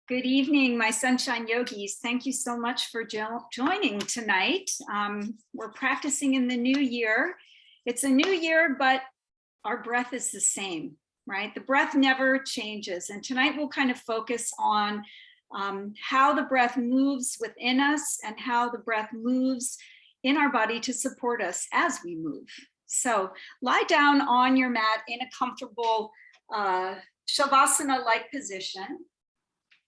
Good evening, my sunshine yogis. Thank you so much for joining tonight. We're practicing in the new year. It's a new year, but our breath is the same, right? The breath never changes. And tonight we'll kind of focus on how the breath moves within us and how the breath moves in our body to support us as we move. So lie down on your mat in a comfortable Shavasana-like position.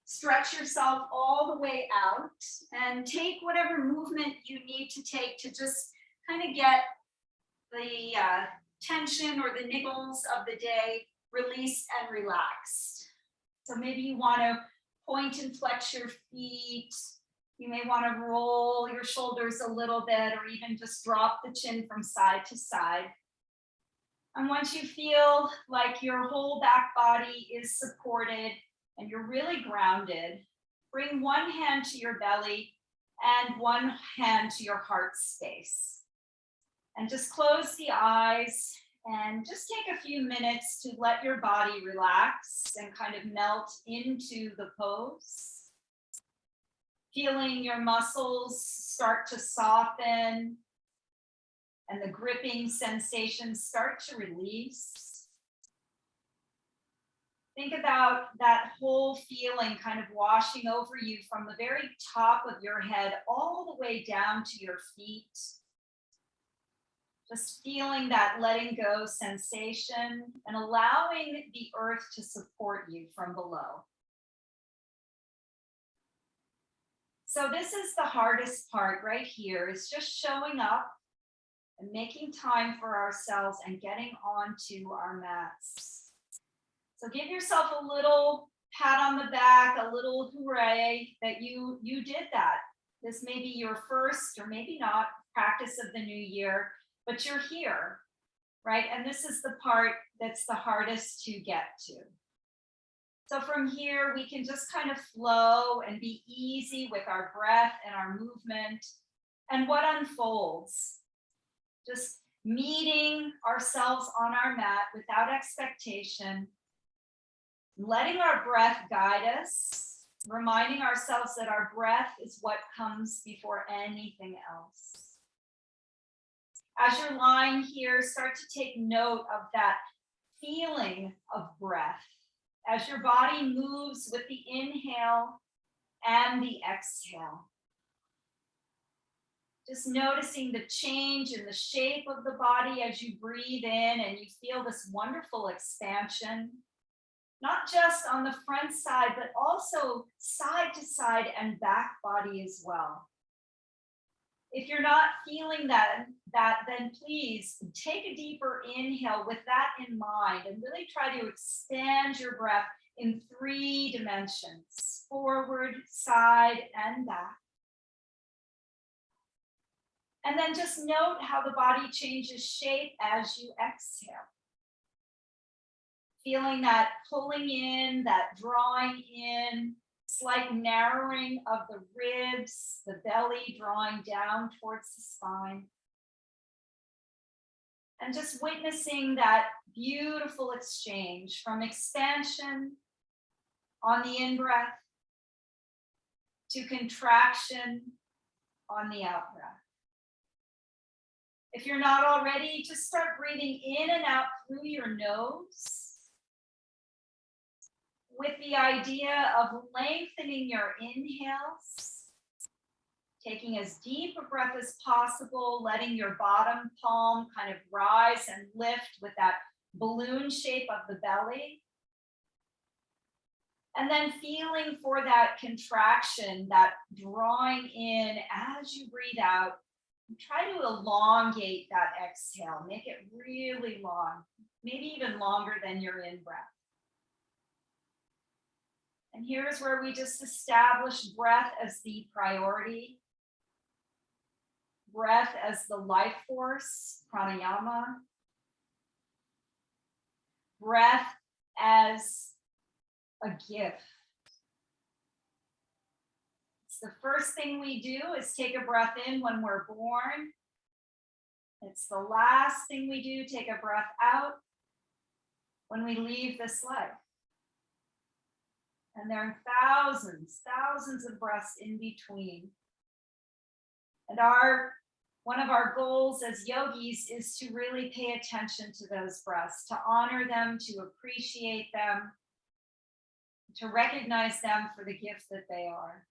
Stretch yourself all the way out and take whatever movement you need to take to just kind of get the tension or the niggles of the day released and relaxed. So maybe you want to point and flex your feet. You may want to roll your shoulders a little bit or even just drop the chin from side to side. And once you feel like your whole back body is supported and you're really grounded, bring one hand to your belly and one hand to your heart space. And just close the eyes and just take a few minutes to let your body relax and kind of melt into the pose. Feeling your muscles start to soften and the gripping sensations start to release. Think about that whole feeling kind of washing over you from the very top of your head all the way down to your feet. Just feeling that letting go sensation and allowing the earth to support you from below. So this is the hardest part right here, is just showing up and making time for ourselves and getting onto our mats. So give yourself a little pat on the back, a little hooray that you did that. This may be your first or maybe not practice of the new year, but you're here, right? And this is the part that's the hardest to get to. So from here, we can just kind of flow and be easy with our breath and our movement and what unfolds. Just meeting ourselves on our mat without expectation, letting our breath guide us, reminding ourselves that our breath is what comes before anything else. As you're lying here, start to take note of that feeling of breath as your body moves with the inhale and the exhale. Just noticing the change in the shape of the body as you breathe in and you feel this wonderful expansion. Not just on the front side, but also side to side and back body as well. If you're not feeling that, then please take a deeper inhale with that in mind and really try to expand your breath in 3 dimensions, forward, side, and back. And then just note how the body changes shape as you exhale. Feeling that pulling in, that drawing in, slight narrowing of the ribs, the belly drawing down towards the spine. And just witnessing that beautiful exchange from expansion on the in-breath to contraction on the out-breath. If you're not already, just start breathing in and out through your nose, with the idea of lengthening your inhales, taking as deep a breath as possible, letting your bottom palm kind of rise and lift with that balloon shape of the belly. And then feeling for that contraction, that drawing in as you breathe out. Try to elongate that exhale, make it really long, maybe even longer than your in-breath. And here's where we just establish breath as the priority, breath as the life force, pranayama, breath as a gift. It's the first thing we do is take a breath in when we're born. It's the last thing we do, take a breath out when we leave this life. And there are thousands of breaths in between. And one of our goals as yogis is to really pay attention to those breaths, to honor them, to appreciate them, to recognize them for the gift that they are.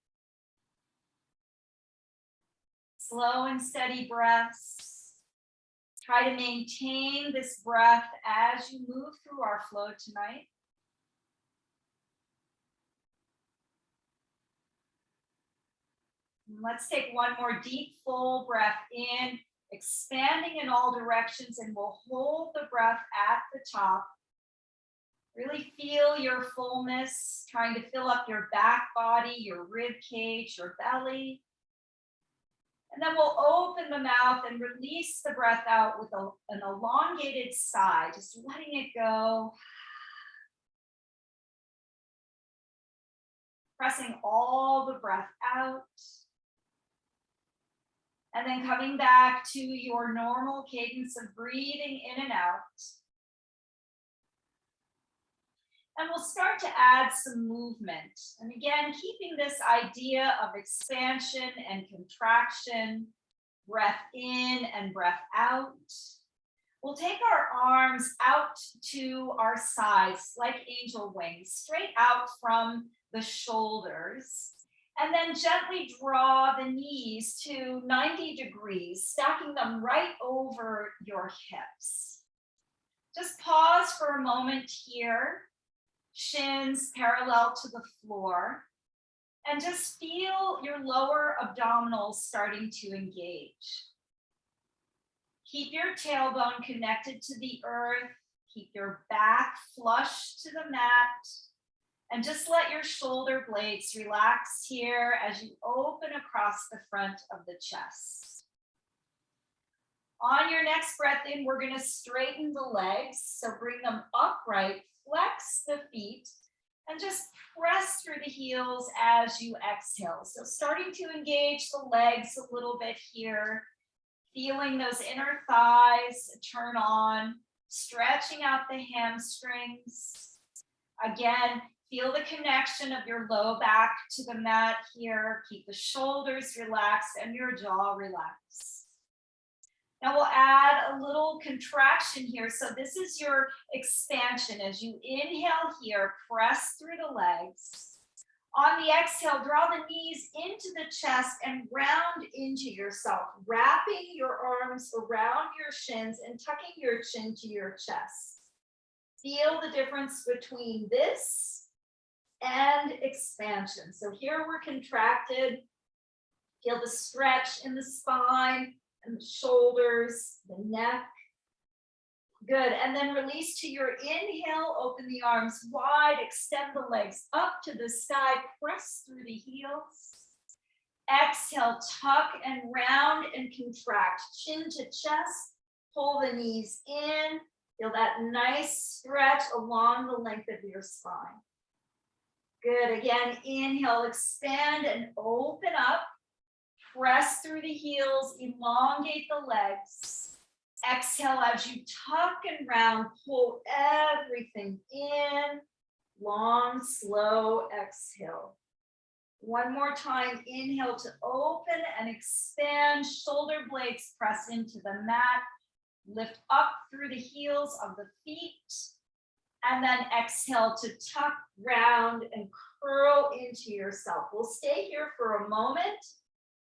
Slow and steady breaths. Try to maintain this breath as you move through our flow tonight. Let's take one more deep, full breath in, expanding in all directions, and we'll hold the breath at the top. Really feel your fullness, trying to fill up your back body, your rib cage, your belly. And then we'll open the mouth and release the breath out with an elongated sigh, just letting it go. Pressing all the breath out. And then coming back to your normal cadence of breathing in and out. And we'll start to add some movement. And again, keeping this idea of expansion and contraction, breath in and breath out. We'll take our arms out to our sides like angel wings, straight out from the shoulders. And then gently draw the knees to 90 degrees, stacking them right over your hips. Just pause for a moment here, shins parallel to the floor, and just feel your lower abdominals starting to engage. Keep your tailbone connected to the earth, keep your back flush to the mat, and just let your shoulder blades relax here as you open across the front of the chest. On your next breath in, we're going to straighten the legs. So bring them upright, flex the feet, and just press through the heels as you exhale. So starting to engage the legs a little bit here, feeling those inner thighs turn on, stretching out the hamstrings. Again, feel the connection of your low back to the mat here. Keep the shoulders relaxed and your jaw relaxed. Now we'll add a little contraction here. So this is your expansion. As you inhale here, press through the legs. On the exhale, draw the knees into the chest and round into yourself, wrapping your arms around your shins and tucking your chin to your chest. Feel the difference between this and expansion. So here we're contracted. Feel the stretch in the spine and the shoulders, the neck. Good. And then release to your inhale. Open the arms wide. Extend the legs up to the sky. Press through the heels. Exhale, tuck and round and contract. Chin to chest. Pull the knees in. Feel that nice stretch along the length of your spine. Good. Again, inhale, expand and open up. Press through the heels, elongate the legs. Exhale as you tuck and round, pull everything in. Long, slow exhale. One more time, inhale to open and expand. Shoulder blades press into the mat. Lift up through the heels of the feet. And then exhale to tuck, round, and curl into yourself. We'll stay here for a moment.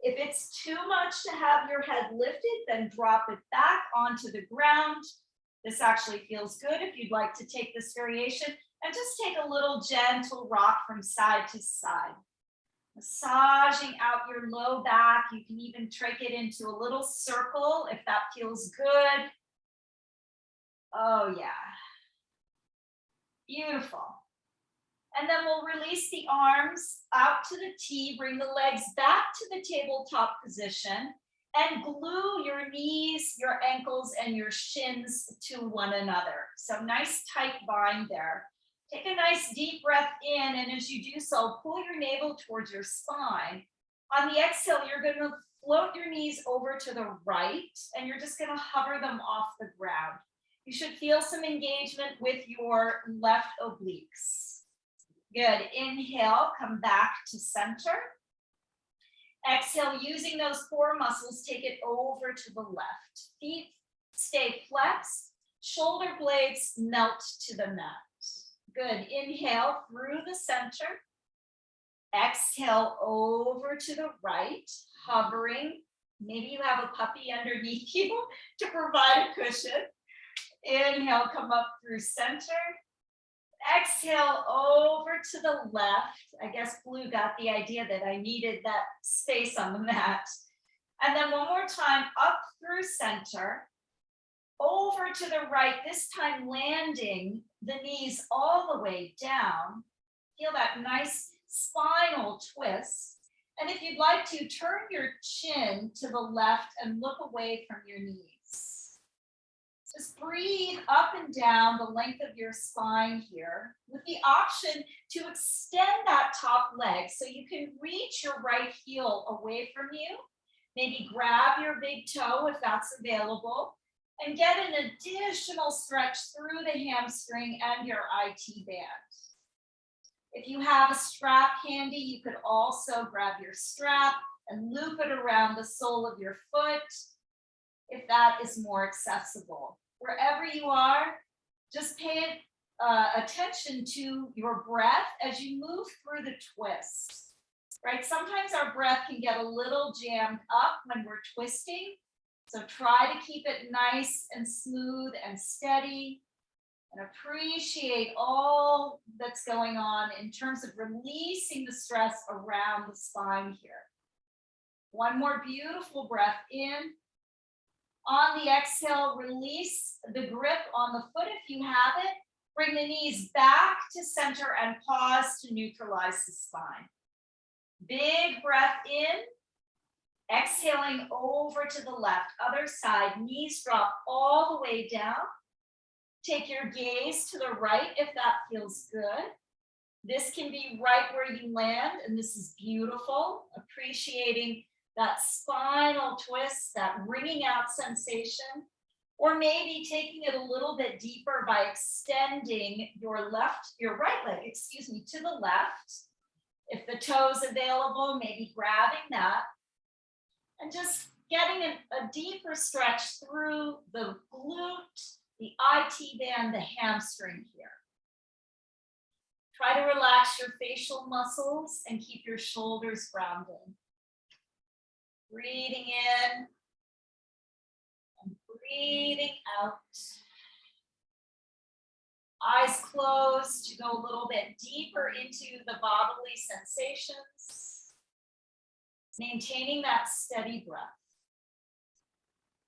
If it's too much to have your head lifted, then drop it back onto the ground. This actually feels good if you'd like to take this variation. And just take a little gentle rock from side to side. Massaging out your low back. You can even trick it into a little circle if that feels good. Oh, yeah. Beautiful. And then we'll release the arms out to the T, bring the legs back to the tabletop position, and glue your knees, your ankles, and your shins to one another. So nice tight bind there. Take a nice deep breath in, and as you do so, pull your navel towards your spine. On the exhale, you're going to float your knees over to the right, and you're just going to hover them off the ground. You should feel some engagement with your left obliques. Good. Inhale, come back to center. Exhale, using those core muscles, take it over to the left. Feet stay flexed. Shoulder blades melt to the mat. Good. Inhale through the center. Exhale over to the right, hovering. Maybe you have a puppy underneath you to provide a cushion. Inhale, come up through center. Exhale over to the left. I guess Blue got the idea that I needed that space on the mat. And then one more time, up through center, over to the right, this time landing the knees all the way down. Feel that nice spinal twist. And if you'd like to, turn your chin to the left and look away from your knees. Just breathe up and down the length of your spine here with the option to extend that top leg so you can reach your right heel away from you. Maybe grab your big toe if that's available and get an additional stretch through the hamstring and your IT band. If you have a strap handy, you could also grab your strap and loop it around the sole of your foot if that is more accessible. Wherever you are, just pay attention to your breath as you move through the twists, right? Sometimes our breath can get a little jammed up when we're twisting, so try to keep it nice and smooth and steady and appreciate all that's going on in terms of releasing the stress around the spine here. One more beautiful breath in. On the exhale, release the grip on the foot if you have it. Bring the knees back to center and pause to neutralize the spine. Big breath in. Exhaling over to the left. Other side, knees drop all the way down. Take your gaze to the right if that feels good. This can be right where you land, and this is beautiful. Right that spinal twist, that wringing out sensation, or maybe taking it a little bit deeper by extending your right leg, to the left. If the toe is available, maybe grabbing that and just getting a deeper stretch through the glute, the IT band, the hamstring here. Try to relax your facial muscles and keep your shoulders grounded. Breathing in and breathing out. Eyes closed to go a little bit deeper into the bodily sensations. Maintaining that steady breath.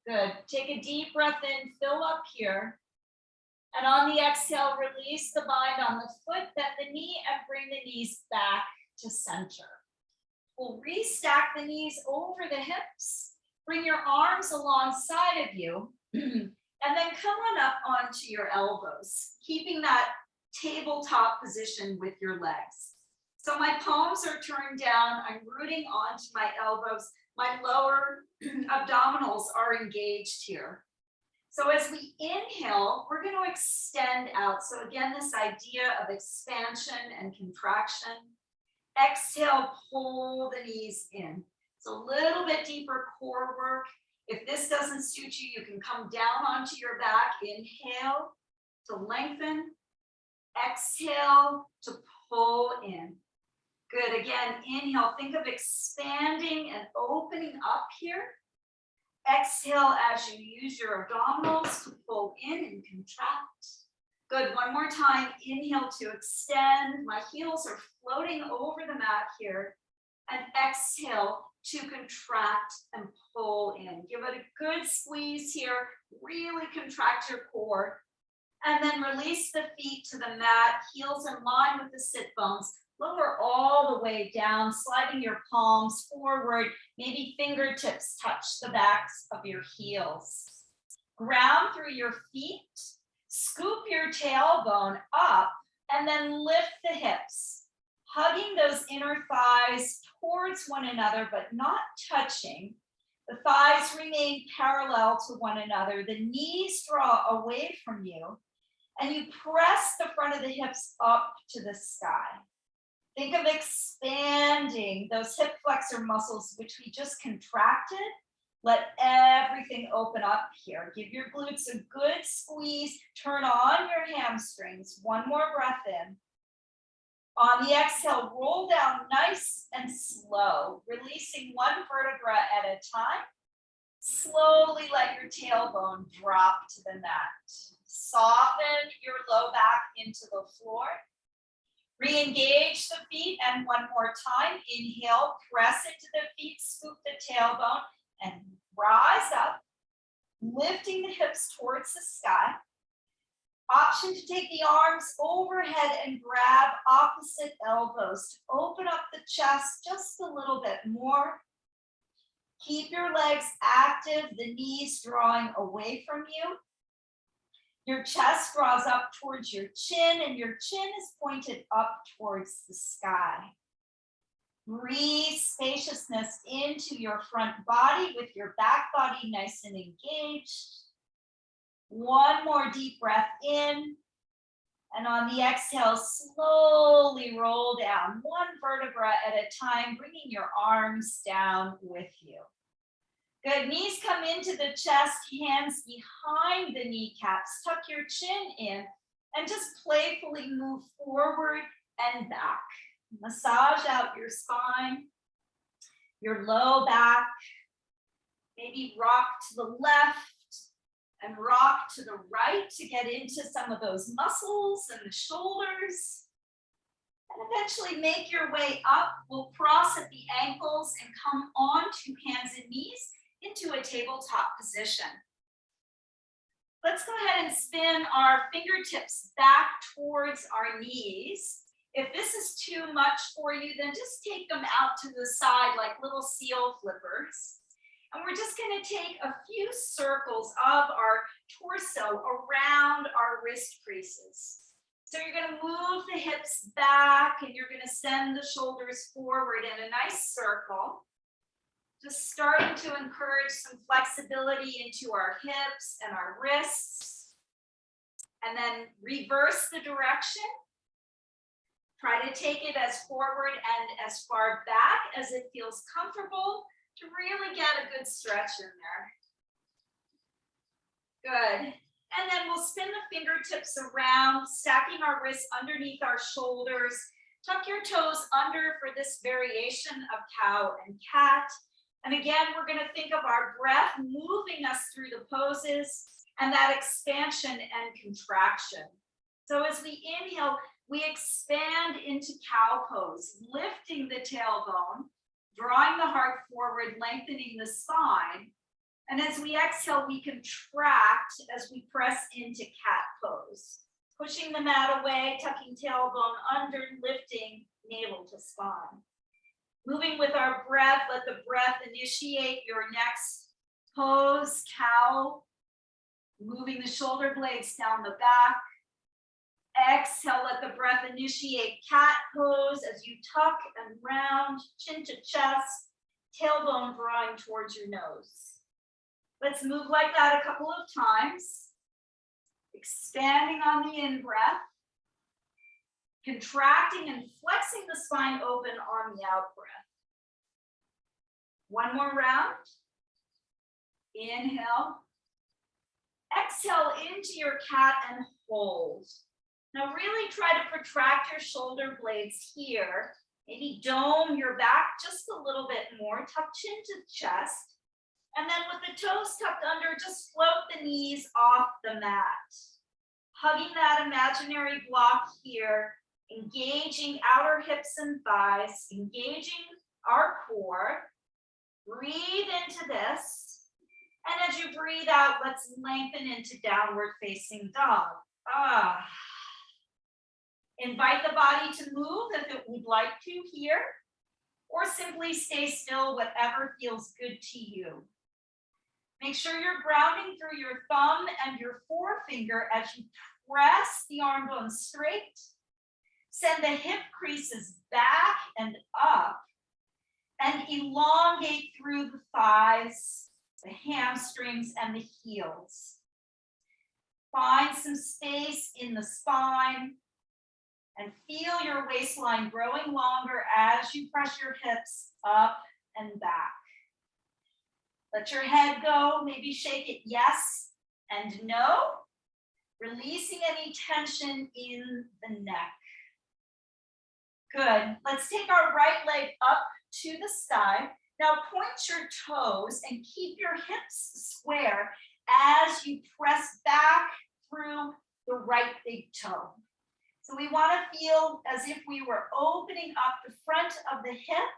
Good. Take a deep breath in, fill up here. And on the exhale, release the bind on the foot, bend the knee, and bring the knees back to center. We'll restack the knees over the hips. Bring your arms alongside of you. And then come on up onto your elbows, keeping that tabletop position with your legs. So my palms are turned down. I'm rooting onto my elbows. My lower abdominals are engaged here. So as we inhale, we're going to extend out. So again, this idea of expansion and contraction. Exhale, pull the knees in. So a little bit deeper core work. If this doesn't suit you, you can come down onto your back. Inhale to lengthen. Exhale to pull in. Good. Again, inhale. Think of expanding and opening up here. Exhale as you use your abdominals to pull in and contract. Good. One more time. Inhale to extend. My heels are floating over the mat here. And exhale to contract and pull in. Give it a good squeeze here. Really contract your core. And then release the feet to the mat. Heels in line with the sit bones. Lower all the way down, sliding your palms forward. Maybe fingertips touch the backs of your heels. Ground through your feet. Scoop your tailbone up and then lift the hips, hugging those inner thighs towards one another, but not touching. The thighs remain parallel to one another. The knees draw away from you. And you press the front of the hips up to the sky. Think of expanding those hip flexor muscles, which we just contracted. Let everything open up here. Give your glutes a good squeeze. Turn on your hamstrings. One more breath in. On the exhale, roll down nice and slow, releasing one vertebra at a time. Slowly let your tailbone drop to the mat. Soften your low back into the floor. Re-engage the feet, and one more time. Inhale, press into the feet, scoop the tailbone, and rise up, lifting the hips towards the sky. Option to take the arms overhead and grab opposite elbows to open up the chest just a little bit more. Keep your legs active, the knees drawing away from you. Your chest draws up towards your chin, and your chin is pointed up towards the sky. Breathe spaciousness into your front body with your back body nice and engaged. One more deep breath in. And on the exhale, slowly roll down one vertebra at a time, bringing your arms down with you. Good, knees come into the chest, hands behind the kneecaps. Tuck your chin in and just playfully move forward and back. Massage out your spine, your low back. Maybe rock to the left and rock to the right to get into some of those muscles and the shoulders. And eventually make your way up. We'll cross at the ankles and come onto hands and knees into a tabletop position. Let's go ahead and spin our fingertips back towards our knees. If this is too much for you, then just take them out to the side like little seal flippers. And we're just going to take a few circles of our torso around our wrist creases. So you're going to move the hips back and you're going to send the shoulders forward in a nice circle. Just starting to encourage some flexibility into our hips and our wrists. And then reverse the direction. Try to take it as forward and as far back as it feels comfortable to really get a good stretch in there. Good. And then we'll spin the fingertips around, stacking our wrists underneath our shoulders. Tuck your toes under for this variation of cow and cat. And again, we're going to think of our breath moving us through the poses and that expansion and contraction. So as we inhale, we expand into cow pose, lifting the tailbone, drawing the heart forward, lengthening the spine. And as we exhale, we contract as we press into cat pose, pushing the mat away, tucking tailbone under, lifting navel to spine. Moving with our breath, let the breath initiate your next pose, cow. Moving the shoulder blades down the back. Exhale, let the breath initiate cat pose as you tuck and round, chin to chest, tailbone drawing towards your nose. Let's move like that a couple of times. Expanding on the in-breath. Contracting and flexing the spine open on the out-breath. One more round. Inhale. Exhale into your cat and hold. Now really try to protract your shoulder blades here. Maybe dome your back just a little bit more. Tuck chin to chest. And then with the toes tucked under, just float the knees off the mat. Hugging that imaginary block here. Engaging outer hips and thighs. Engaging our core. Breathe into this. And as you breathe out, let's lengthen into downward facing dog. Invite the body to move if it would like to here, or simply stay still, whatever feels good to you. Make sure you're grounding through your thumb and your forefinger as you press the arm bones straight. Send the hip creases back and up, and elongate through the thighs, the hamstrings, and the heels. Find some space in the spine and feel your waistline growing longer as you press your hips up and back. Let your head go, maybe shake it yes and no, releasing any tension in the neck. Good. Let's take our right leg up to the sky. Now point your toes and keep your hips square as you press back through the right big toe. So we want to feel as if we were opening up the front of the hip,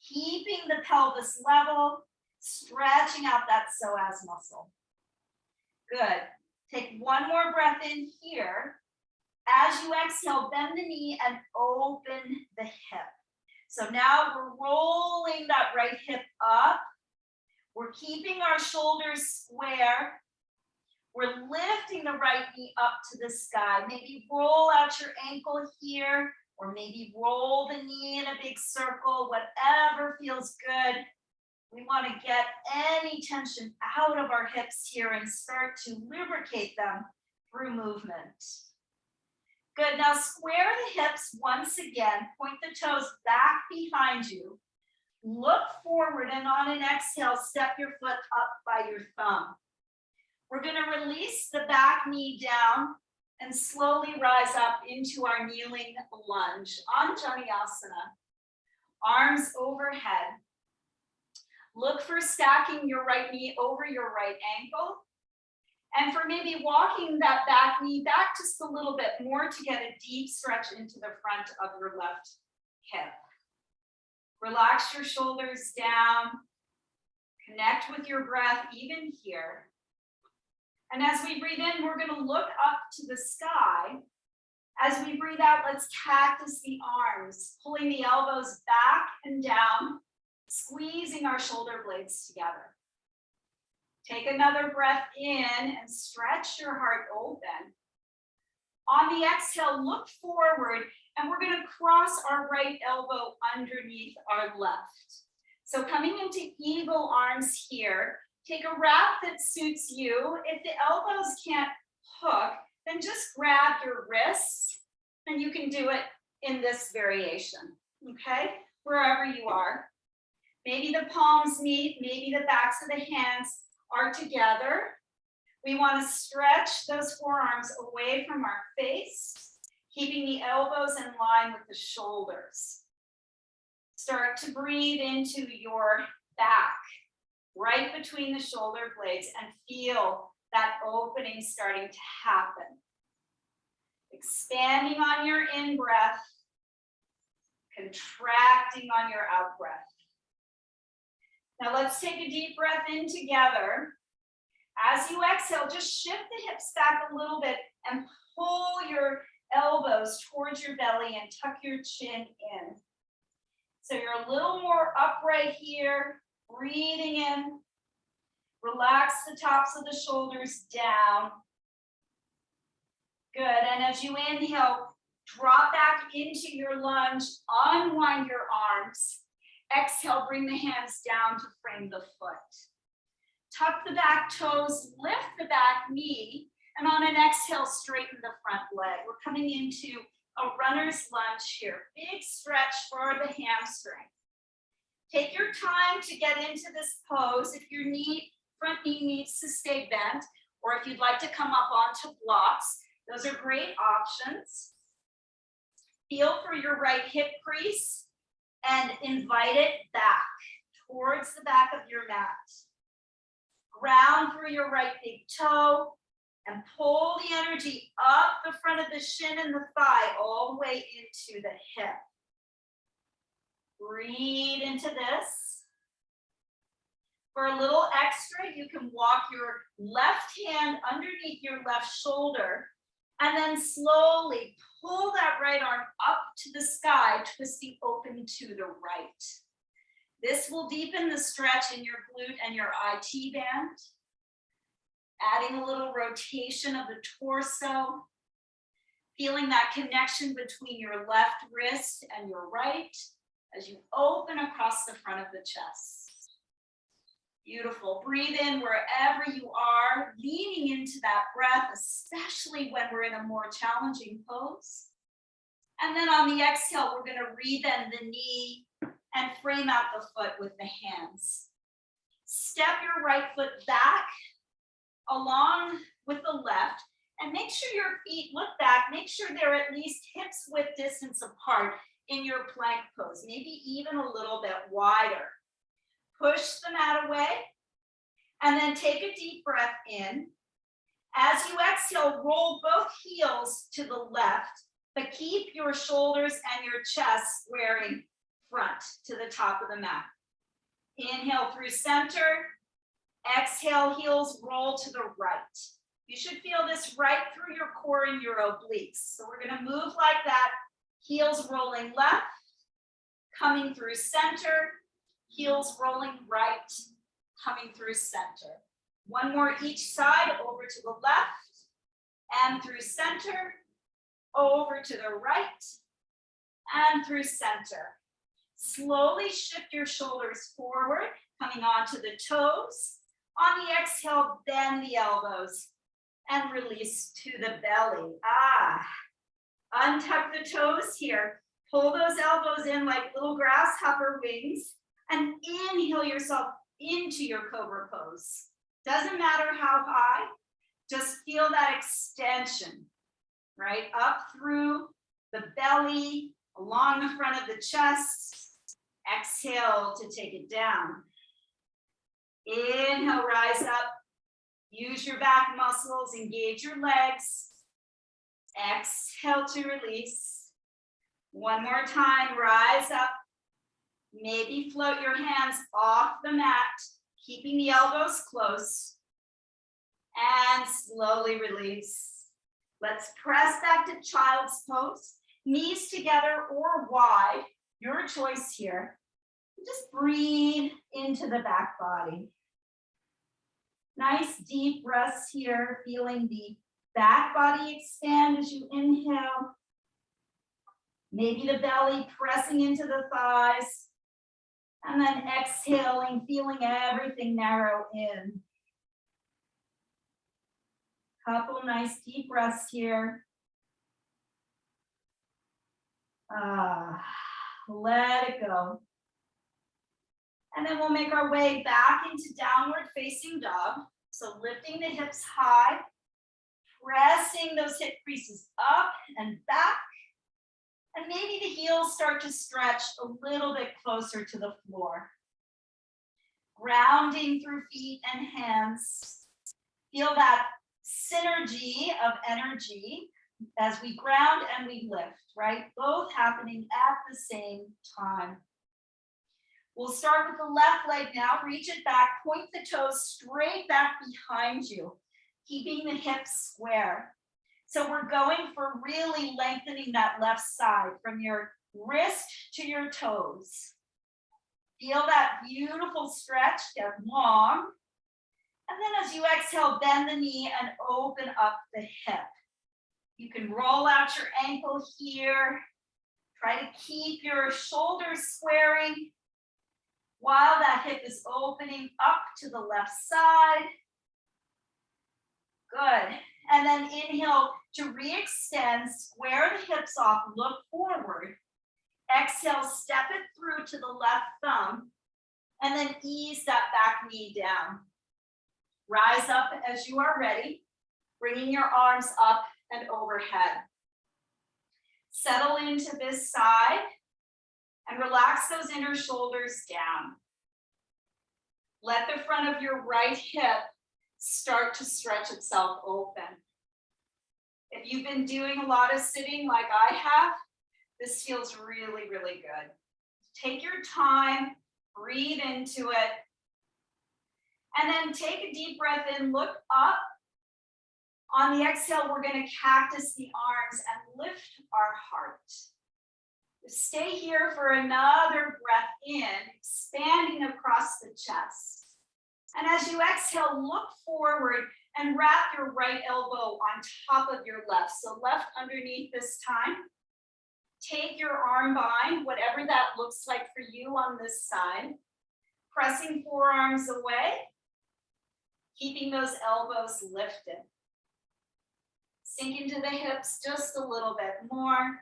keeping the pelvis level, stretching out that psoas muscle. Good. Take one more breath in here. As you exhale, bend the knee and open the hip. So now we're rolling that right hip up. We're keeping our shoulders square. We're lifting the right knee up to the sky. Maybe roll out your ankle here, or maybe roll the knee in a big circle, whatever feels good. We want to get any tension out of our hips here and start to lubricate them through movement. Good, now square the hips once again, point the toes back behind you. Look forward and on an exhale, step your foot up by your thumb. We're going to release the back knee down and slowly rise up into our kneeling lunge, Untitled. Arms overhead. Look for stacking your right knee over your right ankle. And for maybe walking that back knee back just a little bit more to get a deep stretch into the front of your left hip. Relax your shoulders down. Connect with your breath even here. And as we breathe in, we're going to look up to the sky. As we breathe out, let's cactus the arms, pulling the elbows back and down, squeezing our shoulder blades together. Take another breath in and stretch your heart open. On the exhale, look forward, and we're going to cross our right elbow underneath our left. So coming into eagle arms here, take a wrap that suits you. If the elbows can't hook, then just grab your wrists, and you can do it in this variation, okay? Wherever you are. Maybe the palms meet, maybe the backs of the hands are together. We want to stretch those forearms away from our face, keeping the elbows in line with the shoulders. Start to breathe into your back, right between the shoulder blades, and feel that opening starting to happen. Expanding on your in-breath, contracting on your out-breath. Now let's take a deep breath in together. As you exhale, just shift the hips back a little bit and pull your elbows towards your belly and tuck your chin in. So you're a little more upright here, breathing in. Relax the tops of the shoulders down. Good, and as you inhale, drop back into your lunge, unwind your arms. Exhale, bring the hands down to frame the foot. Tuck the back toes, lift the back knee, and on an exhale, straighten the front leg. We're coming into a runner's lunge here. Big stretch for the hamstring. Take your time to get into this pose. If your front knee needs to stay bent, or if you'd like to come up onto blocks, those are great options. Feel for your right hip crease and invite it back towards the back of your mat. Ground through your right big toe and pull the energy up the front of the shin and the thigh all the way into the hip. Breathe into this. For a little extra, you can walk your left hand underneath your left shoulder and then slowly pull that right arm up to the sky, twisting open to the right. This will deepen the stretch in your glute and your IT band, adding a little rotation of the torso, feeling that connection between your left wrist and your right as you open across the front of the chest. Beautiful. Breathe in wherever you are, leaning into that breath, especially when we're in a more challenging pose. And then on the exhale, we're going to rebend the knee and frame out the foot with the hands. Step your right foot back along with the left, and make sure your feet look back. Make sure they're at least hips width distance apart in your plank pose, maybe even a little bit wider. Push the mat away, and then take a deep breath in. As you exhale, roll both heels to the left, but keep your shoulders and your chest squaring front to the top of the mat. Inhale through center. Exhale, heels roll to the right. You should feel this right through your core and your obliques. So we're going to move like that. Heels rolling left, coming through center. Heels rolling right, coming through center. One more each side, over to the left and through center, over to the right and through center. Slowly shift your shoulders forward, coming onto the toes. On the exhale, bend the elbows and release to the belly. Untuck the toes here. Pull those elbows in like little grasshopper wings and inhale yourself into your cobra pose. Doesn't matter how high, just feel that extension, right? Up through the belly, along the front of the chest. Exhale to take it down. Inhale, rise up. Use your back muscles, engage your legs. Exhale to release. One more time, rise up. Maybe float your hands off the mat, keeping the elbows close. And slowly release. Let's press back to child's pose. Knees together or wide, your choice here. Just breathe into the back body. Nice deep breaths here, feeling the back body expand as you inhale. Maybe the belly pressing into the thighs. And then exhaling, feeling everything narrow in. Couple nice deep breaths here. Let it go. And then we'll make our way back into downward facing dog. So lifting the hips high, pressing those hip creases up and back. And maybe the heels start to stretch a little bit closer to the floor. Grounding through feet and hands. Feel that synergy of energy as we ground and we lift, right? Both happening at the same time. We'll start with the left leg now. Reach it back, point the toes straight back behind you, keeping the hips square. So we're going for really lengthening that left side from your wrist to your toes. Feel that beautiful stretch, get long. And then as you exhale, bend the knee and open up the hip. You can roll out your ankle here. Try to keep your shoulders squaring while that hip is opening up to the left side. Good. And then inhale to re-extend, square the hips off, look forward. Exhale, step it through to the left thumb, and then ease that back knee down. Rise up as you are ready, bringing your arms up and overhead. Settle into this side and relax those inner shoulders down. Let the front of your right hip start to stretch itself open. If you've been doing a lot of sitting like I have, this feels really, really good. Take your time, breathe into it, and then take a deep breath in, look up. On the exhale, we're going to cactus the arms and lift our heart. Stay here for another breath in, expanding across the chest. And as you exhale, look forward and wrap your right elbow on top of your left. So left underneath this time. Take your arm bind, whatever that looks like for you on this side. Pressing forearms away, keeping those elbows lifted. Sink into the hips just a little bit more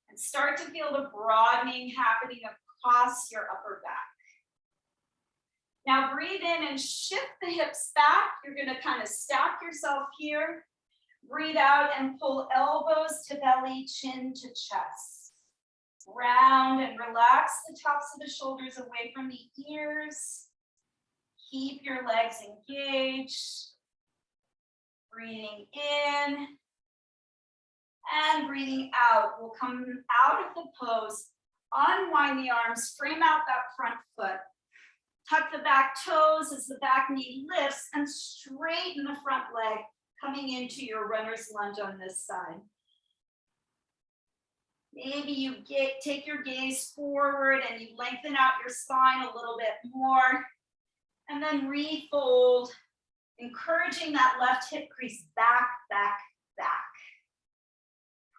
and start to feel the broadening happening across your upper back. Now breathe in and shift the hips back. You're going to kind of stack yourself here. Breathe out and pull elbows to belly, chin to chest. Round and relax the tops of the shoulders away from the ears. Keep your legs engaged. Breathing in and breathing out. We'll come out of the pose, unwind the arms, frame out that front foot. Tuck the back toes as the back knee lifts and straighten the front leg, coming into your runner's lunge on this side. Maybe you take your gaze forward and you lengthen out your spine a little bit more, and then refold, encouraging that left hip crease back, back, back.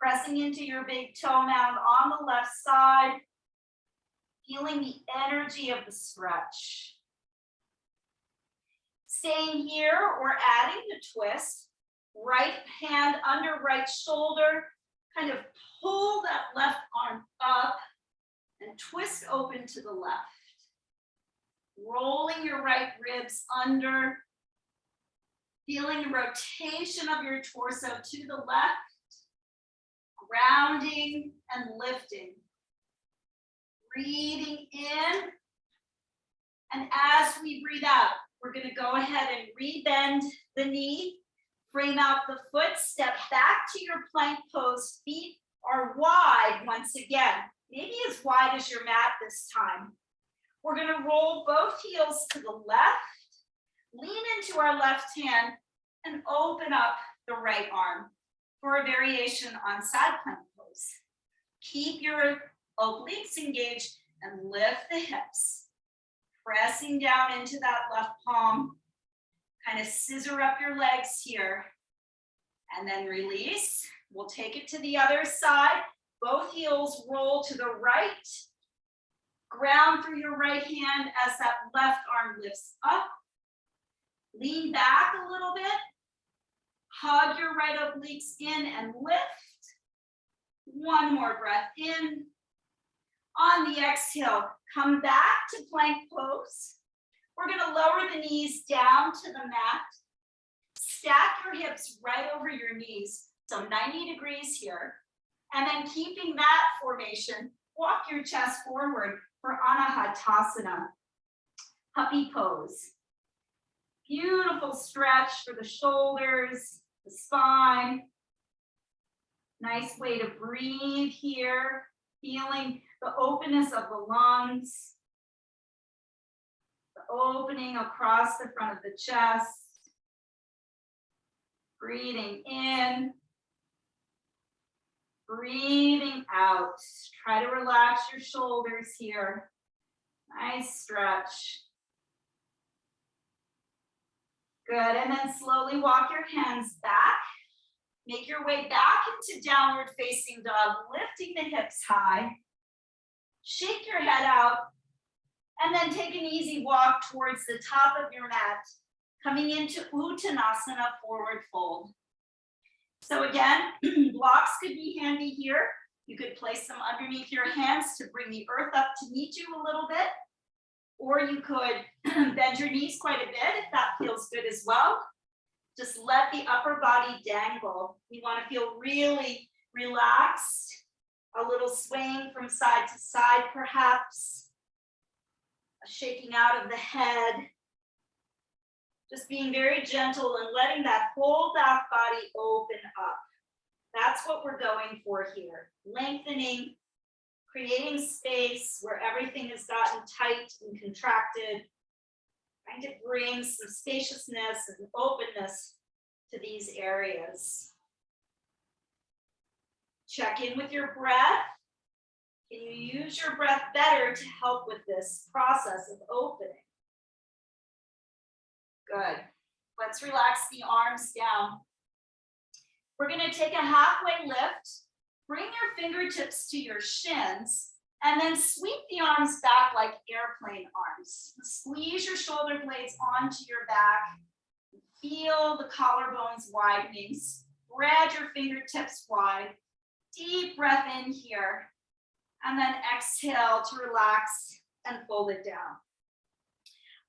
Pressing into your big toe mound on the left side, feeling the energy of the stretch. Staying here or adding the twist, right hand under right shoulder, kind of pull that left arm up and twist open to the left. Rolling your right ribs under, feeling the rotation of your torso to the left, grounding and lifting. Breathing in, and as we breathe out, we're going to go ahead and rebend the knee, frame out the foot, step back to your plank pose. Feet are wide once again, maybe as wide as your mat this time. We're going to roll both heels to the left, lean into our left hand, and open up the right arm for a variation on side plank pose. Keep your obliques engaged and lift the hips. Pressing down into that left palm. Kind of scissor up your legs here. And then release. We'll take it to the other side. Both heels roll to the right. Ground through your right hand as that left arm lifts up. Lean back a little bit. Hug your right obliques in and lift. One more breath in. On the exhale, come back to plank pose. We're going to lower the knees down to the mat. Stack your hips right over your knees, so 90 degrees here. And then keeping that formation, walk your chest forward for Untitled puppy pose. Beautiful stretch for the shoulders, the spine. Nice way to breathe here, feeling the openness of the lungs, the opening across the front of the chest. Breathing in, breathing out. Try to relax your shoulders here. Nice stretch. Good, and then slowly walk your hands back. Make your way back into downward facing dog, lifting the hips high. Shake your head out, and then take an easy walk towards the top of your mat, coming into Utkatasana, forward fold. So again, blocks could be handy here. You could place them underneath your hands to bring the earth up to meet you a little bit, or you could bend your knees quite a bit if that feels good as well. Just let the upper body dangle. You want to feel really relaxed. A little swaying from side to side, perhaps. A shaking out of the head. Just being very gentle and letting that whole back body open up. That's what we're going for here. Lengthening, creating space where everything has gotten tight and contracted. Trying to bring some spaciousness and openness to these areas. Check in with your breath. Can you use your breath better to help with this process of opening? Good. Let's relax the arms down. We're going to take a halfway lift. Bring your fingertips to your shins And then sweep the arms back like airplane arms. Squeeze your shoulder blades onto your back. Feel the collarbones widening. Spread your fingertips wide. Deep breath in here. And then exhale to relax and fold it down.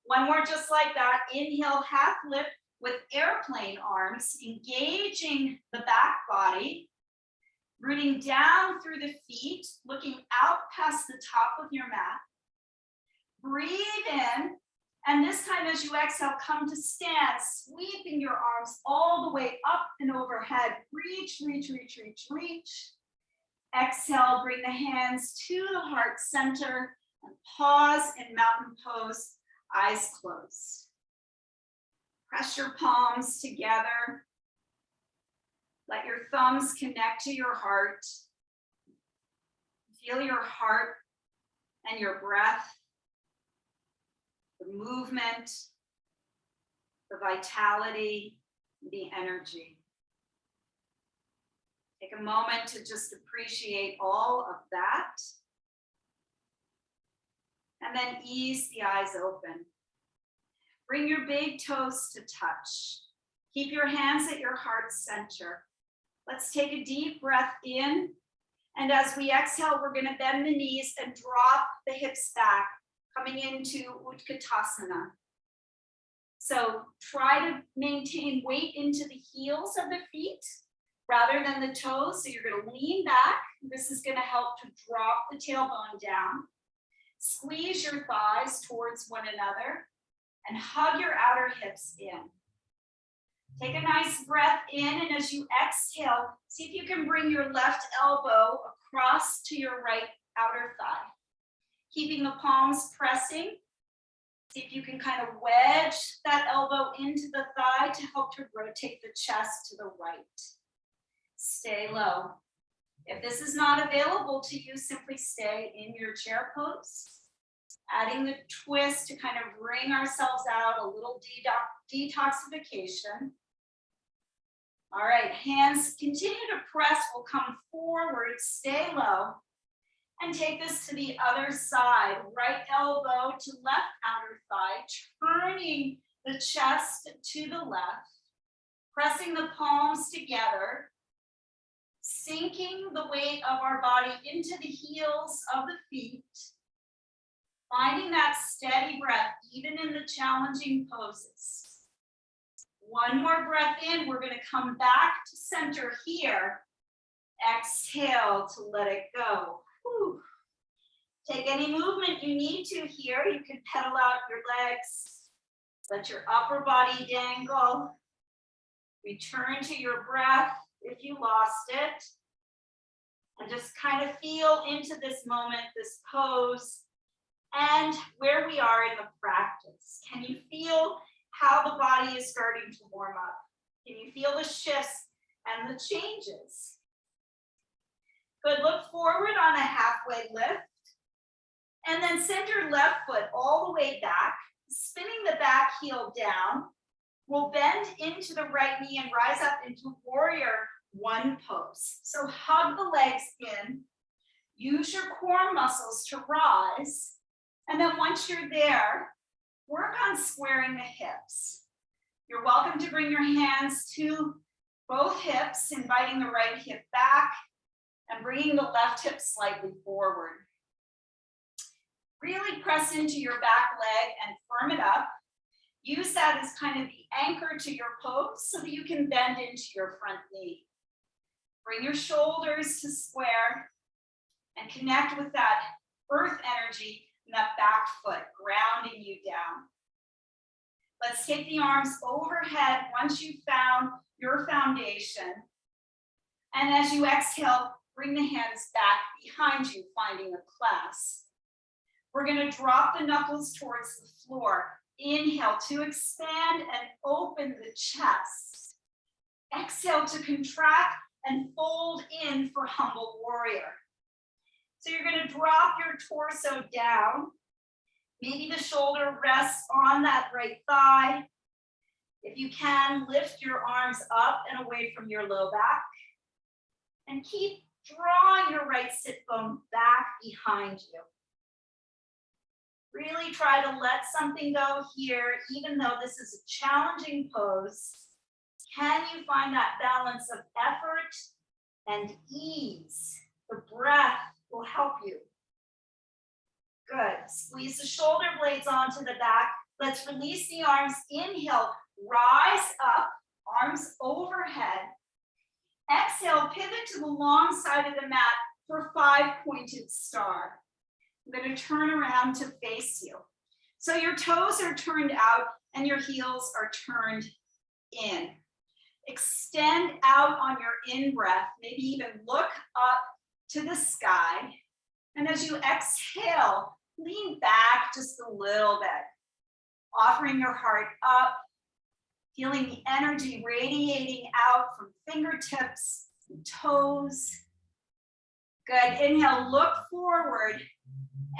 One more just like that. Inhale, half lift with airplane arms, engaging the back body. Rooting down through the feet, looking out past the top of your mat. Breathe in, and this time as you exhale, come to stand, sweeping your arms all the way up and overhead. Reach, reach, reach, reach, reach. Exhale, bring the hands to the heart center and pause in mountain pose, eyes closed. Press your palms together. Let your thumbs connect to your heart. Feel your heart and your breath, the movement, the vitality, the energy. Take a moment to just appreciate all of that. And then ease the eyes open. Bring your big toes to touch. Keep your hands at your heart center. Let's take a deep breath in. And as we exhale, we're going to bend the knees and drop the hips back, coming into Utkatasana. So try to maintain weight into the heels of the feet rather than the toes. So you're going to lean back. This is going to help to drop the tailbone down. Squeeze your thighs towards one another and hug your outer hips in. Take a nice breath in, and as you exhale, see if you can bring your left elbow across to your right outer thigh. Keeping the palms pressing. See if you can kind of wedge that elbow into the thigh to help to rotate the chest to the right. Stay low. If this is not available to you, simply stay in your chair pose. Adding the twist to kind of bring ourselves out, a little detoxification. All right, hands continue to press. We'll come forward, stay low, and take this to the other side. Right elbow to left outer thigh, turning the chest to the left, pressing the palms together, sinking the weight of our body into the heels of the feet, finding that steady breath, even in the challenging poses. One more breath in, we're going to come back to center here. Exhale to let it go. Whew. Take any movement you need to here. You can pedal out your legs. Let your upper body dangle. Return to your breath if you lost it. And just kind of feel into this moment, this pose, and where we are in the practice. Can you feel how the body is starting to warm up? Can you feel the shifts and the changes? Good, look forward on a halfway lift. And then send your left foot all the way back, spinning the back heel down. We'll bend into the right knee and rise up into warrior one pose. So hug the legs in, use your core muscles to rise. And then once you're there, work on squaring the hips. You're welcome to bring your hands to both hips, inviting the right hip back and bringing the left hip slightly forward. Really press into your back leg and firm it up. Use that as kind of the anchor to your pose so that you can bend into your front knee. Bring your shoulders to square and connect with that earth energy and that back foot, grounding you down. Let's take the arms overhead once you've found your foundation. And as you exhale, bring the hands back behind you, finding a clasp. We're going to drop the knuckles towards the floor. Inhale to expand and open the chest. Exhale to contract and fold in for humble warrior. So you're going to drop your torso down. Maybe the shoulder rests on that right thigh. If you can, lift your arms up and away from your low back. And keep drawing your right sit bone back behind you. Really try to let something go here, even though this is a challenging pose. Can you find that balance of effort and ease? The breath will help you. Good. Squeeze the shoulder blades onto the back. Let's release the arms. Inhale, rise up, arms overhead. Exhale, pivot to the long side of the mat for 5-pointed star. I'm going to turn around to face you. So your toes are turned out and your heels are turned in. Extend out on your in-breath, maybe even look up to the sky. And as you exhale, lean back just a little bit, offering your heart up, feeling the energy radiating out from fingertips and toes. Good. Inhale, look forward.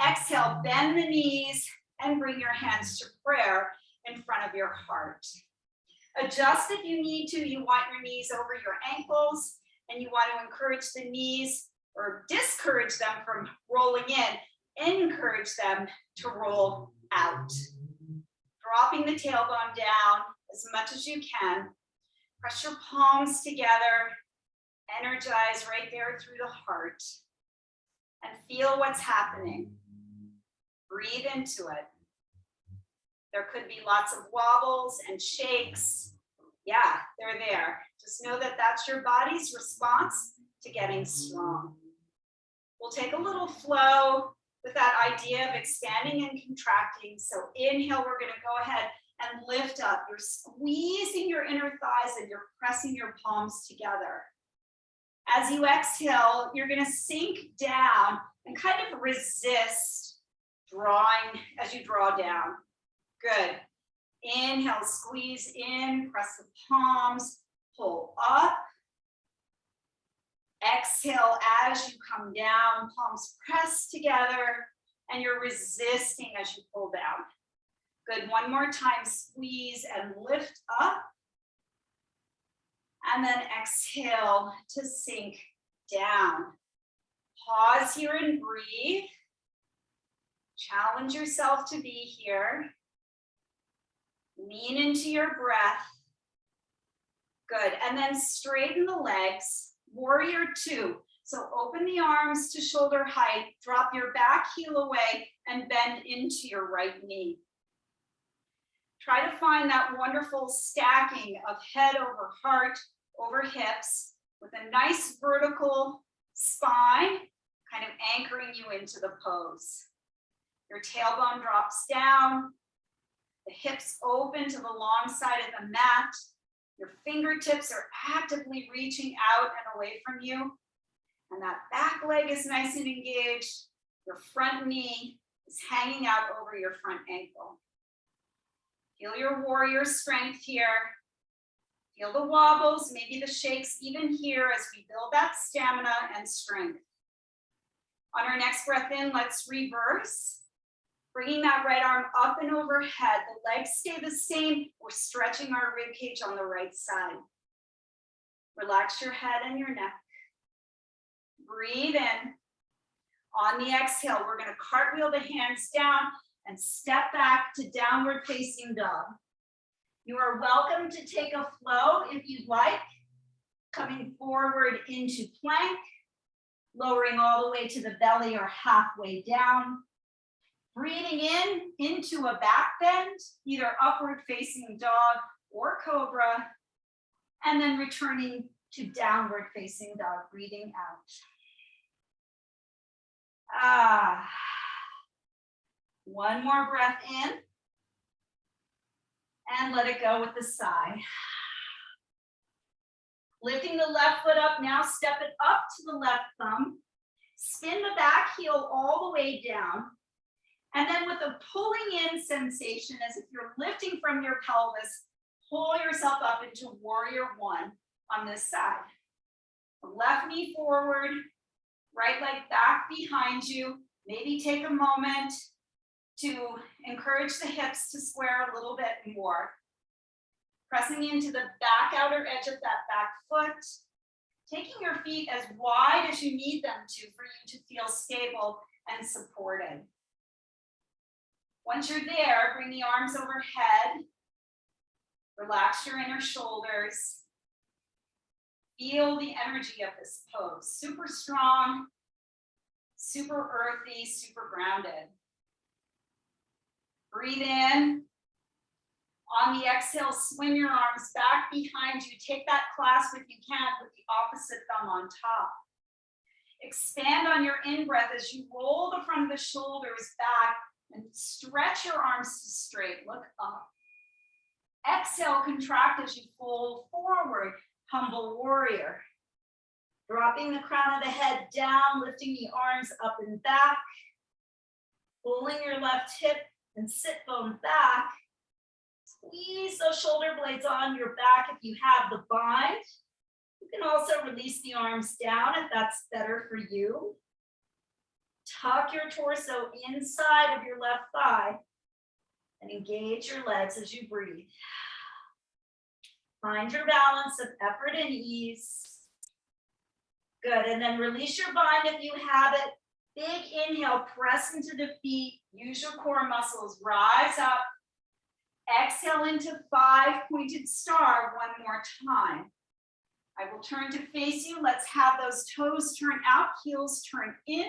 Exhale, bend the knees and bring your hands to prayer in front of your heart. Adjust if you need to. You want your knees over your ankles, and you want to encourage the knees or discourage them from rolling in. Encourage them to roll out. Dropping the tailbone down as much as you can. Press your palms together. Energize right there through the heart. And feel what's happening. Breathe into it. There could be lots of wobbles and shakes. Yeah, they're there. Just know that that's your body's response to getting strong. We'll take a little flow with that idea of expanding and contracting. So inhale, we're going to go ahead and lift up. You're squeezing your inner thighs and you're pressing your palms together. As you exhale, you're going to sink down and kind of resist drawing as you draw down. Good. Inhale, squeeze in, press the palms, pull up. Exhale as you come down, palms press together, and you're resisting as you pull down. Good. One more time, squeeze and lift up. And then exhale to sink down. Pause here and breathe. Challenge yourself to be here. Lean into your breath. Good. And then straighten the legs. Warrior two. So open the arms to shoulder height. Drop your back heel away and bend into your right knee. Try to find that wonderful stacking of head over heart over hips with a nice vertical spine, kind of anchoring you into the pose. Your tailbone drops down, the hips open to the long side of the mat. Your fingertips are actively reaching out and away from you. And that back leg is nice and engaged. Your front knee is hanging out over your front ankle. Feel your warrior strength here. Feel the wobbles, maybe the shakes even here as we build that stamina and strength. On our next breath in, let's reverse. Bringing that right arm up and overhead. The legs stay the same. We're stretching our rib cage on the right side. Relax your head and your neck. Breathe in. On the exhale, we're going to cartwheel the hands down and step back to downward facing dog. You are welcome to take a flow if you'd like. Coming forward into plank, lowering all the way to the belly or halfway down. Breathing in into a back bend, either upward facing dog or cobra, and then returning to downward facing dog, breathing out. One more breath in, and let it go with a sigh. Lifting the left foot up, now step it up to the left thumb. Spin the back heel all the way down. And then with a pulling in sensation, as if you're lifting from your pelvis, pull yourself up into warrior one on this side. Left knee forward, right leg back behind you. Maybe take a moment to encourage the hips to square a little bit more. Pressing into the back outer edge of that back foot. Taking your feet as wide as you need them to for you to feel stable and supported. Once you're there, bring the arms overhead. Relax your inner shoulders. Feel the energy of this pose. Super strong, super earthy, super grounded. Breathe in. On the exhale, swing your arms back behind you. Take that clasp if you can with the opposite thumb on top. Expand on your in-breath as you roll the front of the shoulders back and stretch your arms to straight. Look up. Exhale, contract as you fold forward. Humble warrior. Dropping the crown of the head down, lifting the arms up and back. Pulling your left hip and sit bone back. Squeeze those shoulder blades on your back if you have the bind. You can also release the arms down if that's better for you. Tuck your torso inside of your left thigh and engage your legs as you breathe. Find your balance of effort and ease. Good, and then release your bind if you have it. Big inhale, press into the feet, use your core muscles, rise up. Exhale into 5 pointed star one more time. I will turn to face you. Let's have those toes turn out, heels turn in.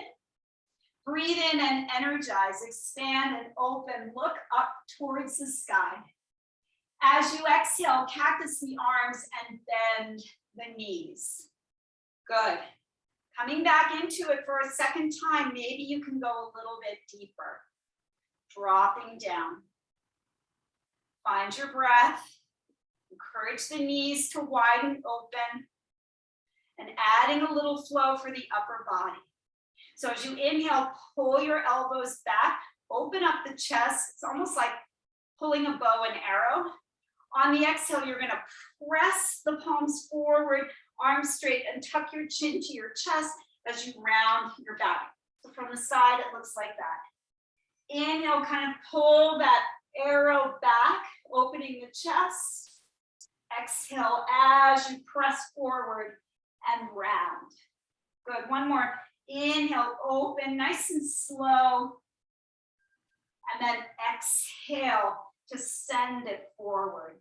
Breathe in and energize, expand and open. Look up towards the sky. As you exhale, cactus the arms and bend the knees. Good. Coming back into it for a second time, maybe you can go a little bit deeper. Dropping down. Find your breath. Encourage the knees to widen open. And adding a little flow for the upper body. So as you inhale, pull your elbows back, open up the chest. It's almost like pulling a bow and arrow. On the exhale, you're going to press the palms forward, arms straight, and tuck your chin to your chest as you round your back. So from the side, it looks like that. Inhale, kind of pull that arrow back, opening the chest. Exhale as you press forward and round. Good, one more. Inhale, open, nice and slow. And then exhale to send it forward.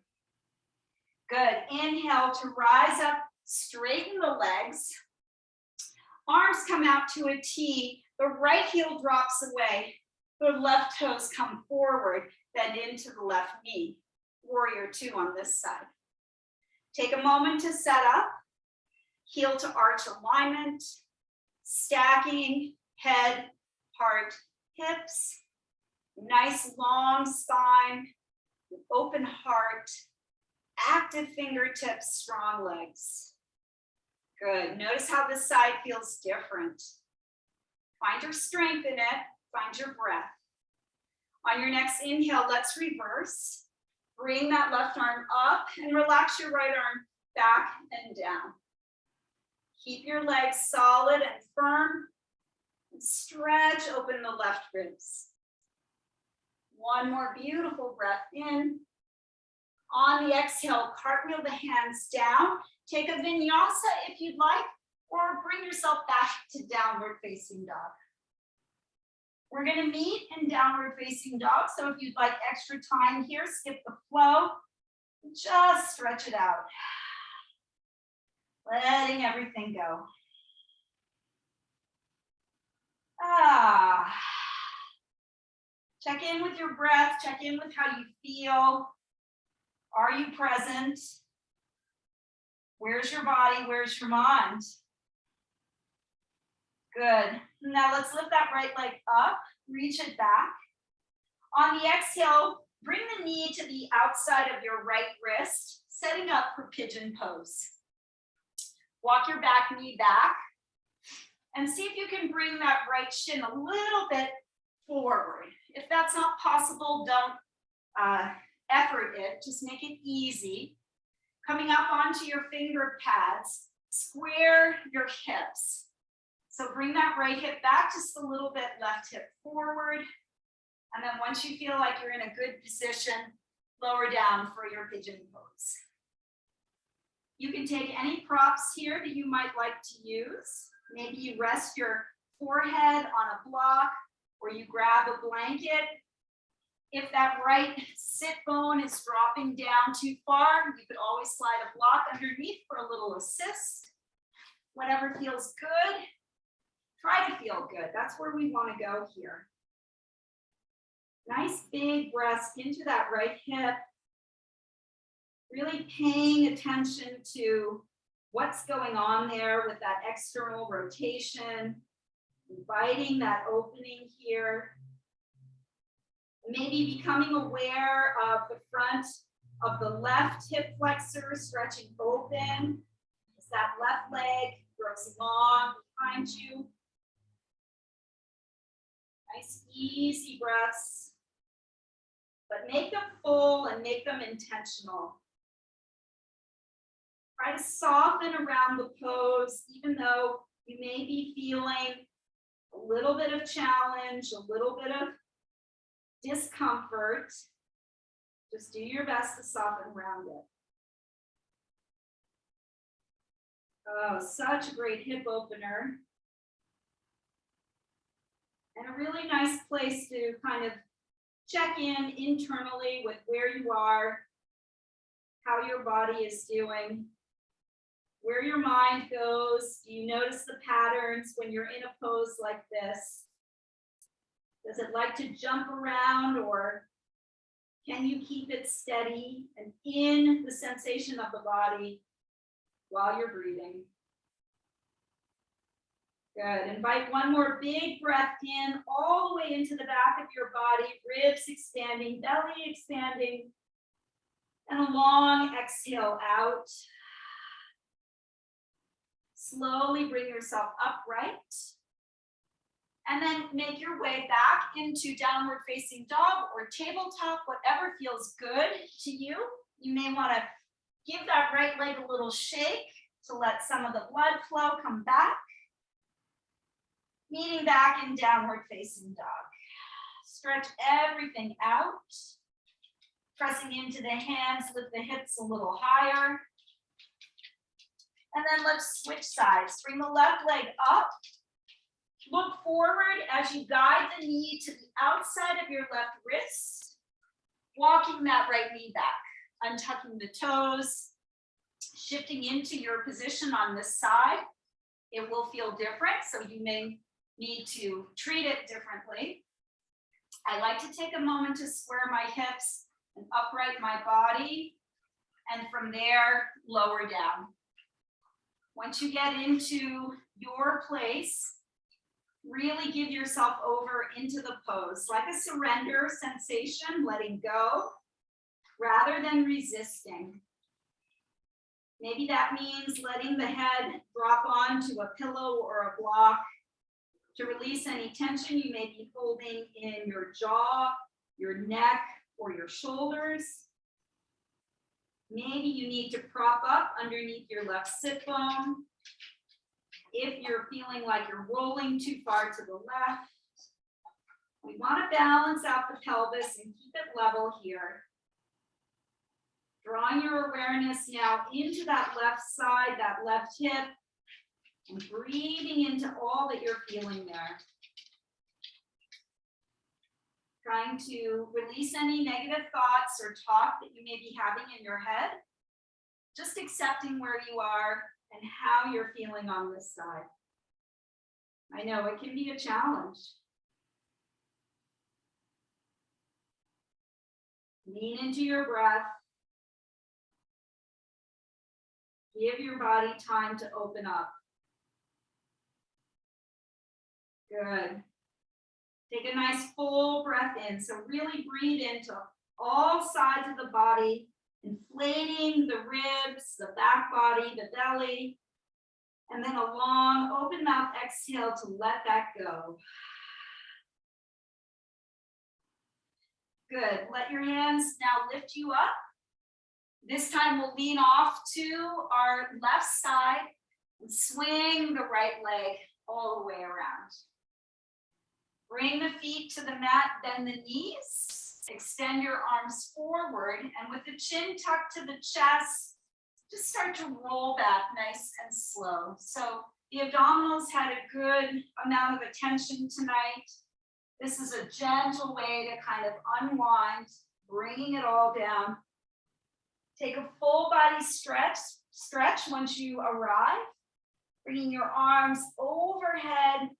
Good, inhale to rise up, straighten the legs. Arms come out to a T. The right heel drops away. The left toes come forward, bend into the left knee. Warrior 2 on this side. Take a moment to set up. Heel to arch alignment. Stacking head, heart, hips. Nice long spine, open heart, active fingertips, strong legs. Good. Notice how this side feels different. Find your strength in it. Find your breath. On your next inhale, let's reverse. Bring that left arm up and relax your right arm back and down. Keep your legs solid and firm. And stretch open the left ribs. One more beautiful breath in. On the exhale, cartwheel the hands down. Take a vinyasa if you'd like, or bring yourself back to downward facing dog. We're going to meet in downward facing dog. So if you'd like extra time here, skip the flow. Just stretch it out. Letting everything go. Check in with your breath. Check in with how you feel. Are you present? Where's your body? Where's your mind? Good. Now let's lift that right leg up. Reach it back. On the exhale, bring the knee to the outside of your right wrist, setting up for pigeon pose. Walk your back knee back and see if you can bring that right shin a little bit forward. If that's not possible, don't effort it, just make it easy. Coming up onto your finger pads, square your hips. So bring that right hip back just a little bit, left hip forward. And then once you feel like you're in a good position, lower down for your pigeon pose. You can take any props here that you might like to use. Maybe you rest your forehead on a block, or you grab a blanket. If that right sit bone is dropping down too far, you could always slide a block underneath for a little assist. Whatever feels good, try to feel good. That's where we want to go here. Nice big breaths into that right hip. Really paying attention to what's going on there with that external rotation, inviting that opening here. Maybe becoming aware of the front of the left hip flexor stretching open as that left leg grows long behind you. Nice, easy breaths, but make them full and make them intentional. Try to soften around the pose, even though you may be feeling a little bit of challenge, a little bit of discomfort. Just do your best to soften around it. Oh, such a great hip opener. And a really nice place to kind of check in internally with where you are, how your body is doing, where your mind goes. Do you notice the patterns when you're in a pose like this? Does it like to jump around, or can you keep it steady and in the sensation of the body while you're breathing? Good. Invite one more big breath in, all the way into the back of your body, ribs expanding, belly expanding, and a long exhale out. Slowly bring yourself upright. And then make your way back into downward facing dog or tabletop, whatever feels good to you. You may want to give that right leg a little shake to let some of the blood flow come back. Meeting back in downward facing dog. Stretch everything out. Pressing into the hands, lift the hips a little higher. And then let's switch sides. Bring the left leg up. Look forward as you guide the knee to the outside of your left wrist, walking that right knee back, untucking the toes, shifting into your position on this side. It will feel different, so you may need to treat it differently. I like to take a moment to square my hips and upright my body, and from there, lower down. Once you get into your place, really give yourself over into the pose, like a surrender sensation, letting go rather than resisting. Maybe that means letting the head drop onto a pillow or a block to release any tension you may be holding in your jaw, your neck, or your shoulders. Maybe you need to prop up underneath your left sit bone. If you're feeling like you're rolling too far to the left, we want to balance out the pelvis and keep it level here. Drawing your awareness now into that left side, that left hip, and breathing into all that you're feeling there. Trying to release any negative thoughts or talk that you may be having in your head. Just accepting where you are and how you're feeling on this side. I know it can be a challenge. Lean into your breath. Give your body time to open up. Good. Take a nice full breath in. So really breathe into all sides of the body, inflating the ribs, the back body, the belly, and then a long open mouth exhale to let that go. Good. Let your hands now lift you up. This time we'll lean off to our left side and swing the right leg all the way around. Bring the feet to the mat, bend the knees, extend your arms forward, and with the chin tucked to the chest, just start to roll back nice and slow. So the abdominals had a good amount of attention tonight. This is a gentle way to kind of unwind, bringing it all down. Take a full body stretch once you arrive, bringing your arms overhead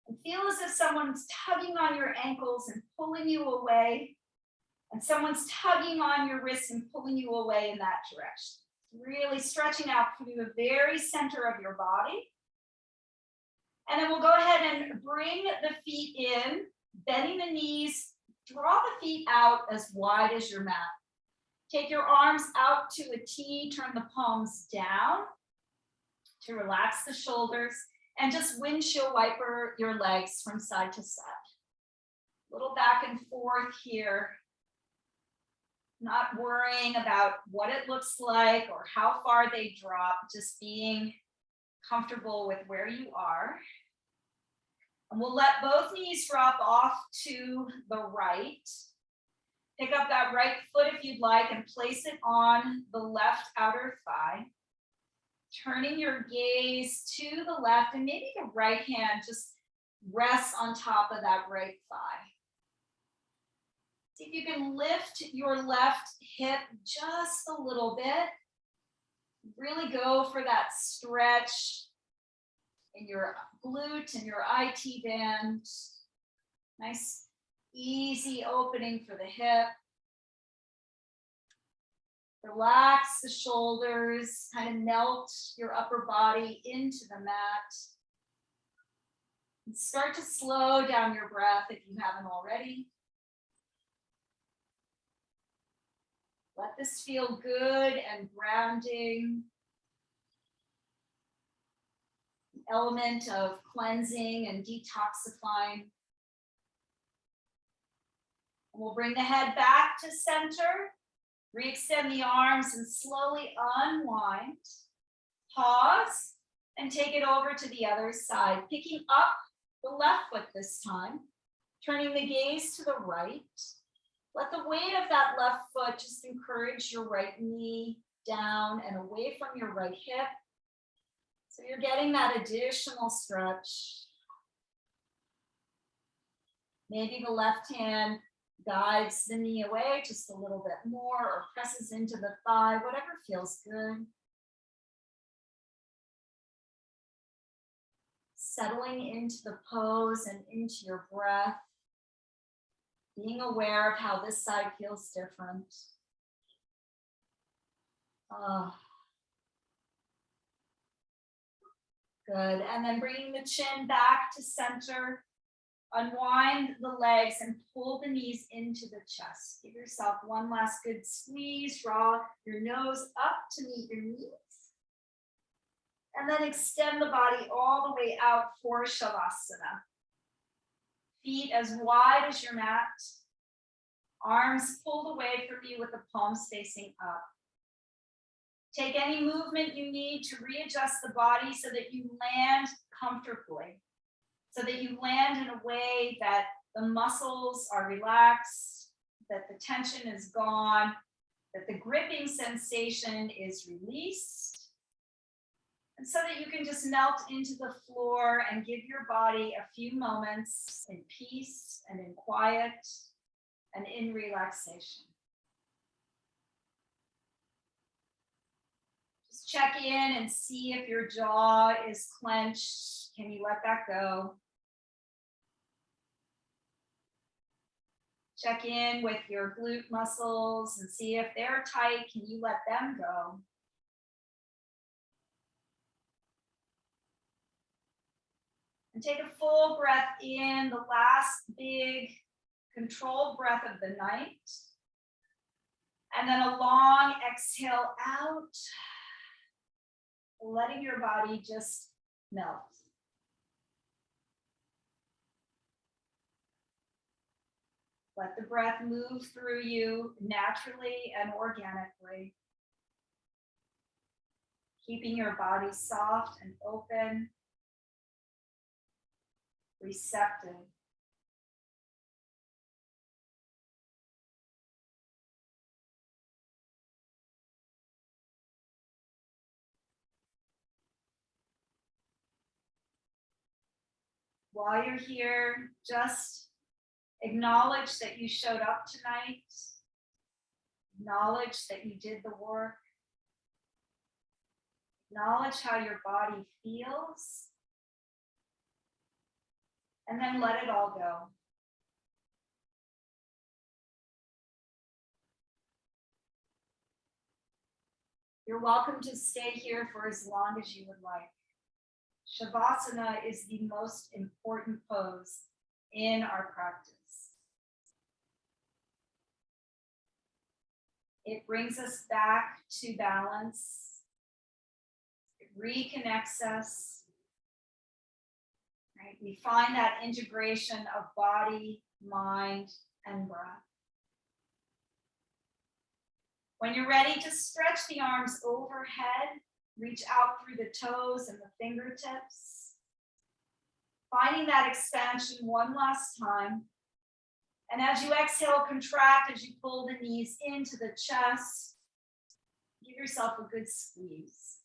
and feel as if someone's tugging on your ankles and pulling you away, and someone's tugging on your wrists and pulling you away in that direction. Really stretching out through the very center of your body. And then we'll go ahead and bring the feet in, bending the knees, draw the feet out as wide as your mat. Take your arms out to a T, turn the palms down to relax the shoulders, and just windshield wiper your legs from side to side. A little back and forth here. Not worrying about what it looks like or how far they drop, just being comfortable with where you are. And we'll let both knees drop off to the right. Pick up that right foot if you'd like and place it on the left outer thigh. Turning your gaze to the left, and maybe the right hand just rests on top of that right thigh. See if you can lift your left hip just a little bit. Really go for that stretch in your glute and your IT band. Nice, easy opening for the hip. Relax the shoulders, kind of melt your upper body into the mat. And start to slow down your breath if you haven't already. Let this feel good and grounding. An element of cleansing and detoxifying. And we'll bring the head back to center. Re-extend the arms and slowly unwind. Pause and take it over to the other side. Picking up the left foot this time. Turning the gaze to the right. Let the weight of that left foot just encourage your right knee down and away from your right hip. So you're getting that additional stretch. Maybe the left hand guides the knee away just a little bit more or presses into the thigh, whatever feels good. Settling into the pose and into your breath. Being aware of how this side feels different. Good, and then bringing the chin back to center. Unwind the legs and pull the knees into the chest. Give yourself one last good squeeze. Draw your nose up to meet your knees. And then extend the body all the way out for Shavasana. Feet as wide as your mat. Arms pulled away from you with the palms facing up. Take any movement you need to readjust the body so that you land comfortably. So that you land in a way that the muscles are relaxed, that the tension is gone, that the gripping sensation is released. And so that you can just melt into the floor and give your body a few moments in peace and in quiet and in relaxation. Just check in and see if your jaw is clenched. Can you let that go? Check in with your glute muscles and see if they're tight. Can you let them go? And take a full breath in, the last big controlled breath of the night. And then a long exhale out, letting your body just melt. Let the breath move through you naturally and organically. Keeping your body soft and open, receptive. While you're here, just acknowledge that you showed up tonight. Acknowledge that you did the work. Acknowledge how your body feels. And then let it all go. You're welcome to stay here for as long as you would like. Shavasana is the most important pose in our practice. It brings us back to balance. It reconnects us. Right? We find that integration of body, mind, and breath. When you're ready to stretch the arms overhead, reach out through the toes and the fingertips. Finding that expansion one last time. And as you exhale, contract as you pull the knees into the chest. Give yourself a good squeeze.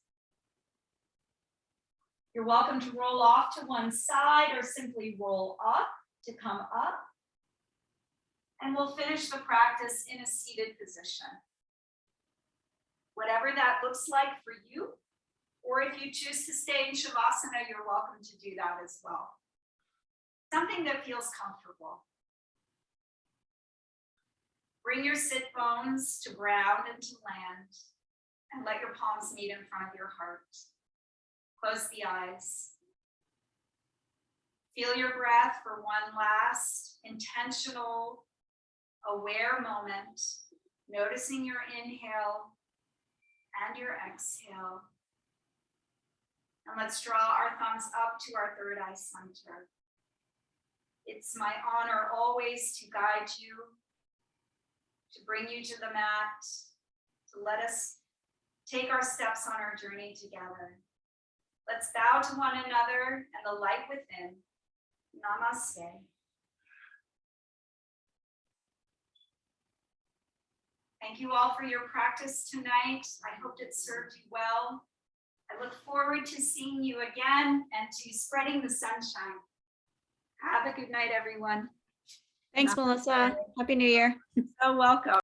You're welcome to roll off to one side or simply roll up to come up. And we'll finish the practice in a seated position. Whatever that looks like for you, or if you choose to stay in Shavasana, you're welcome to do that as well. Something that feels comfortable. Bring your sit bones to ground and to land, and let your palms meet in front of your heart. Close the eyes. Feel your breath for one last intentional, aware moment, noticing your inhale and your exhale. And let's draw our thumbs up to our third eye center. It's my honor always to guide you, to bring you to the mat, to let us take our steps on our journey together. Let's bow to one another and the light within. Namaste. Thank you all for your practice tonight. I hope it served you well. I look forward to seeing you again and to spreading the sunshine. Have a good night, everyone. Thanks, Melissa. Happy New Year. So welcome.